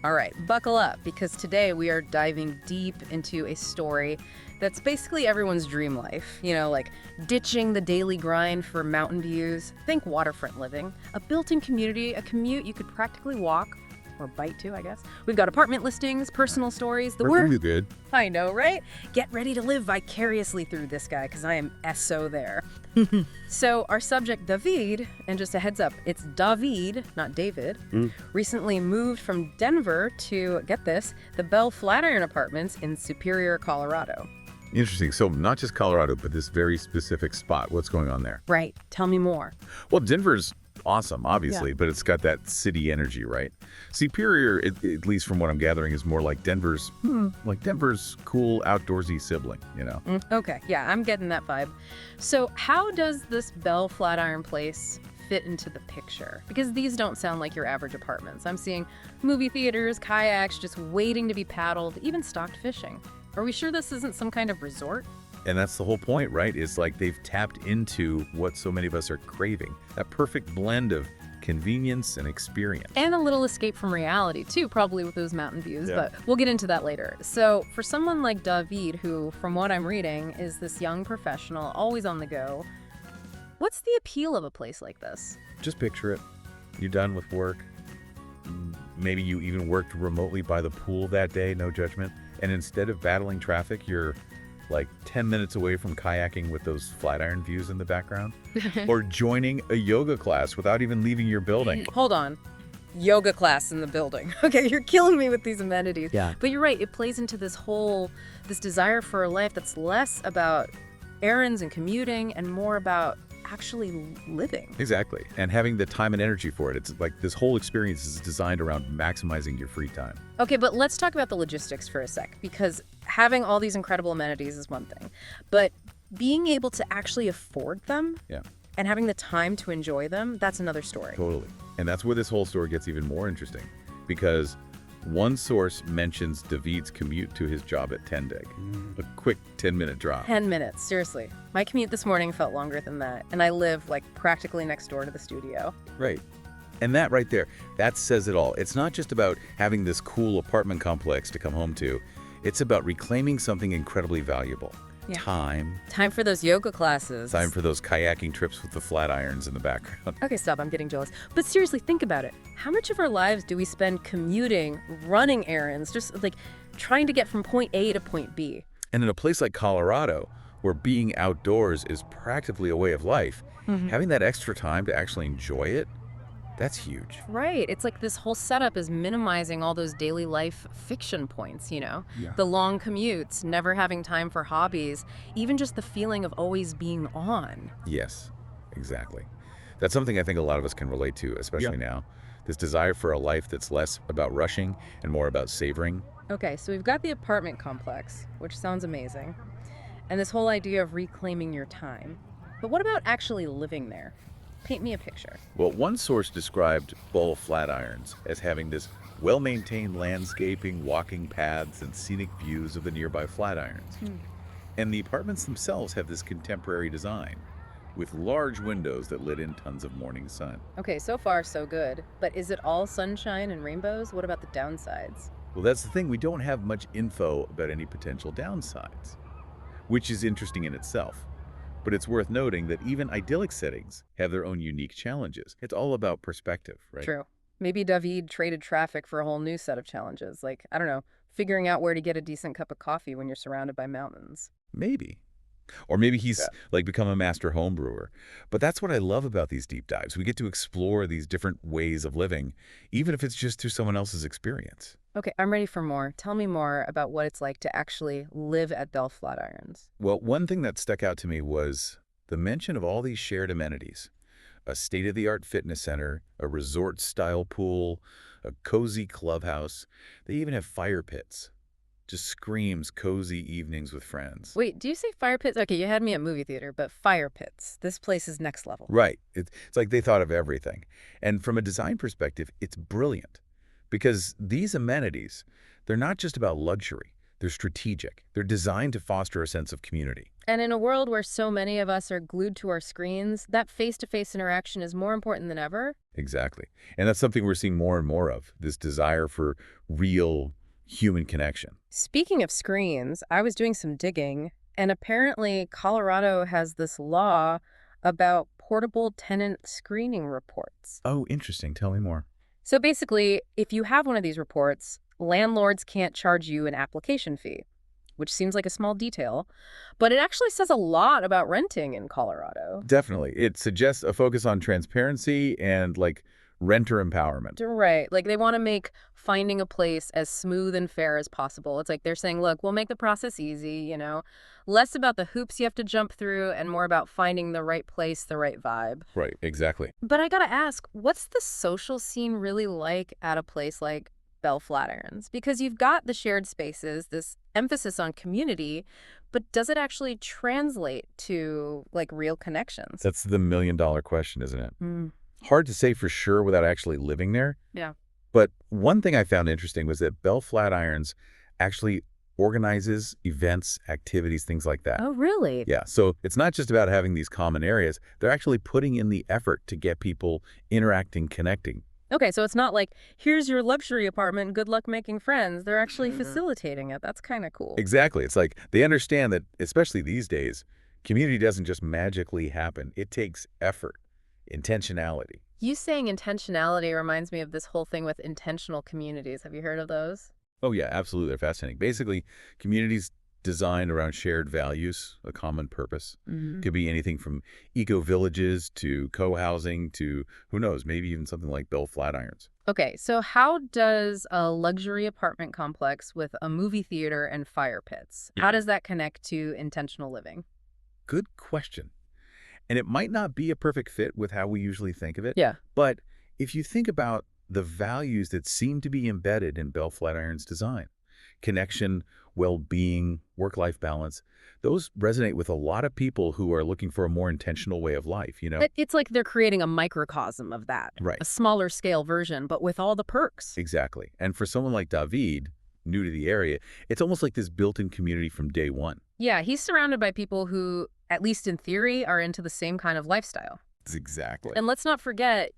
All right, buckle up because today we are diving deep into a story that's basically everyone's dream life. Like ditching the daily grind for mountain views. Think waterfront living, a built in community, a commute you could practically walk or bike to, I guess. We've got apartment listings, personal stories, the Working work. you good. I know, right? Get ready to live vicariously through this guy because I am SO there. So, our subject, David, and just a heads up, it's David, not David, recently moved from Denver to, get this, the Bell Flatiron Apartments in Superior, Colorado. Interesting. So not just Colorado, but this very specific spot. What's going on there? Right. Tell me more. Well, Denver's awesome, obviously, but it's got that city energy, right? Superior, at least from what I'm gathering, is more like Denver's cool outdoorsy sibling. Okay, yeah, I'm getting that vibe. So, how does this Bell Flatiron place fit into the picture? Because these don't sound like your average apartments. I'm seeing movie theaters, kayaks just waiting to be paddled, even stocked fishing. Are we sure this isn't some kind of resort? And that's the whole point, right? It's like they've tapped into what so many of us are craving. That perfect blend of convenience and experience. And a little escape from reality, too, probably with those mountain views, Yeah. but we'll get into that later. So, for someone like David, who, from what I'm reading, is this young professional, always on the go, what's the appeal of a place like this? Just picture it. You're done with work. Maybe you even worked remotely by the pool that day, no judgment. And instead of battling traffic, you're like 10 minutes away from kayaking with those Flatiron views in the background, or joining a yoga class without even leaving your building. Hold on. Yoga class in the building. Okay, you're killing me with these amenities. Yeah. But you're right, it plays into this desire for a life that's less about errands and commuting and more about actually living. Exactly. And having the time and energy for it. It's like this whole experience is designed around maximizing your free time. Okay, but let's talk about the logistics for a sec, because having all these incredible amenities is one thing, but being able to actually afford them Yeah, and having the time to enjoy them, that's another story. totally. And that's where this whole story gets even more interesting, because one source mentions David's commute to his job at Tendig, a quick 10-minute drive. 10 minutes, seriously. My commute this morning felt longer than that, and I live like practically next door to the studio. Right. And that right there, that says it all. It's not just about having this cool apartment complex to come home to. It's about reclaiming something incredibly valuable. Yeah. Time For those yoga classes. for those kayaking trips with the flat irons in the background. Okay, stop, I'm getting jealous. But seriously, think about it. How much of our lives do we spend commuting, running errands, just like trying to get from point A to point B? And in a place like Colorado, where being outdoors is practically a way of life, having that extra time to actually enjoy it, that's huge. Right. It's like this whole setup is minimizing all those daily life fiction points, Yeah. The long commutes, never having time for hobbies, even just the feeling of always being on. Yes, exactly. That's something I think a lot of us can relate to, especially now. This desire for a life that's less about rushing and more about savoring. Okay, so we've got the apartment complex, which sounds amazing, and this whole idea of reclaiming your time. But what about actually living there? Paint me a picture. Well, one source described Bell Flatirons as having this well-maintained landscaping, walking paths, and scenic views of the nearby Flatirons. And the apartments themselves have this contemporary design, with large windows that let in tons of morning sun. Okay, so far so good. But is it all sunshine and rainbows? What about the downsides? Well, that's the thing. We don't have much info about any potential downsides, which is interesting in itself. But it's worth noting that even idyllic settings have their own unique challenges. It's all about perspective, right? True. Maybe David traded traffic for a whole new set of challenges, like, I don't know, figuring out where to get a decent cup of coffee when you're surrounded by mountains. Maybe. Or maybe he's like become a master home brewer. But that's what I love about these deep dives. We get to explore these different ways of living, even if it's just through someone else's experience. Okay, I'm ready for more. Tell me more about what it's like to actually live at Bell Flatirons. Well, one thing that stuck out to me was the mention of all these shared amenities. A state-of-the-art fitness center, a resort-style pool, a cozy clubhouse. They even have fire pits. Just screams cozy evenings with friends. Wait, do you say fire pits? Okay, you had me at movie theater, but fire pits. This place is next level. Right. It's like they thought of everything. And from a design perspective, it's brilliant. Because these amenities, they're not just about luxury. They're strategic. They're designed to foster a sense of community. And in a world where so many of us are glued to our screens, that face-to-face interaction is more important than ever. Exactly. And that's something we're seeing more and more of, this desire for real human connection. Speaking of screens, I was doing some digging, and apparently Colorado has this law about portable tenant screening reports. Oh, interesting. Tell me more. So basically, if you have one of these reports, landlords can't charge you an application fee, which seems like a small detail, but it actually says a lot about renting in Colorado. Definitely. It suggests a focus on transparency and like renter empowerment. Right. Like they want to make finding a place as smooth and fair as possible. It's like they're saying, look, we'll make the process easy, less about the hoops you have to jump through and more about finding the right place, the right vibe. Right, exactly. But I gotta ask, what's the social scene really like at a place like Bell Flatirons? Because you've got the shared spaces, this emphasis on community, but does it actually translate to like real connections? That's the million-dollar question, isn't it? Mm, Hard to say for sure without actually living there. yeah. But one thing I found interesting was that Bell Flatirons actually organizes events, activities, things like that. Oh, really? Yeah, so it's not just about having these common areas. They're actually putting in the effort to get people interacting, connecting. Okay, so it's not like, here's your luxury apartment, good luck making friends. They're actually facilitating it. That's kind of cool. Exactly. It's like they understand that, especially these days, community doesn't just magically happen. It takes effort, intentionality. You saying intentionality reminds me of this whole thing with intentional communities. Have you heard of those? Oh, yeah, absolutely. They're fascinating. Basically, communities designed around shared values, a common purpose. Hmm. Could be anything from eco-villages to co-housing to, who knows, maybe even something like Bell Flatirons. Okay, so how does a luxury apartment complex with a movie theater and fire pits, how does that connect to intentional living? Good question. And it might not be a perfect fit with how we usually think of it. Yeah. But if you think about the values that seem to be embedded in Bell Flatiron's design, connection, well-being, work-life balance, those resonate with a lot of people who are looking for a more intentional way of life. It's like they're creating a microcosm of that, Right. a smaller scale version, but with all the perks. Exactly. And for someone like David, new to the area, it's almost like this built-in community from day one. Yeah, he's surrounded by people who, at least in theory, are into the same kind of lifestyle. Exactly. And let's not forget,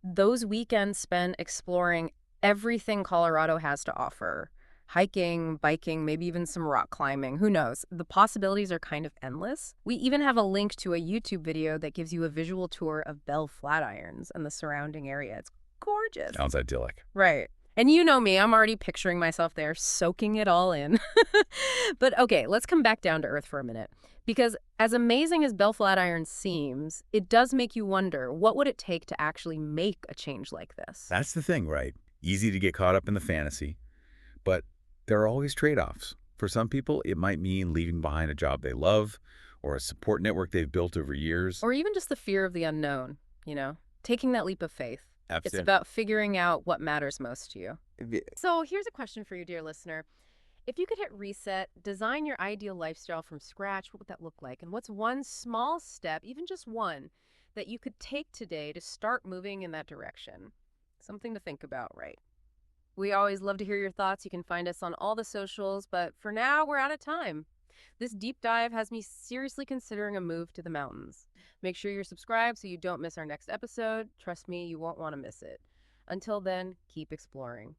those weekends spent exploring everything Colorado has to offer. Hiking, biking, maybe even some rock climbing. Who knows? The possibilities are kind of endless. We even have a link to a YouTube video that gives you a visual tour of Bell Flatirons and the surrounding area. It's gorgeous. Sounds idyllic. Right. And you know me, I'm already picturing myself there, soaking it all in. But okay, let's come back down to earth for a minute. Because as amazing as Bell Flatiron seems, it does make you wonder, what would it take to actually make a change like this? That's the thing, right? Easy to get caught up in the fantasy, but there are always trade-offs. For some people, it might mean leaving behind a job they love or a support network they've built over years. Or even just the fear of the unknown, taking that leap of faith. It's Absolutely. about figuring out what matters most to you. So here's a question for you, dear listener. If you could hit reset, design your ideal lifestyle from scratch, what would that look like? And what's one small step, even just one, that you could take today to start moving in that direction? Something to think about, right? We always love to hear your thoughts. You can find us on all the socials, but for now, we're out of time. This deep dive has me seriously considering a move to the mountains. Make sure you're subscribed so you don't miss our next episode. Trust me, you won't want to miss it. Until then, keep exploring.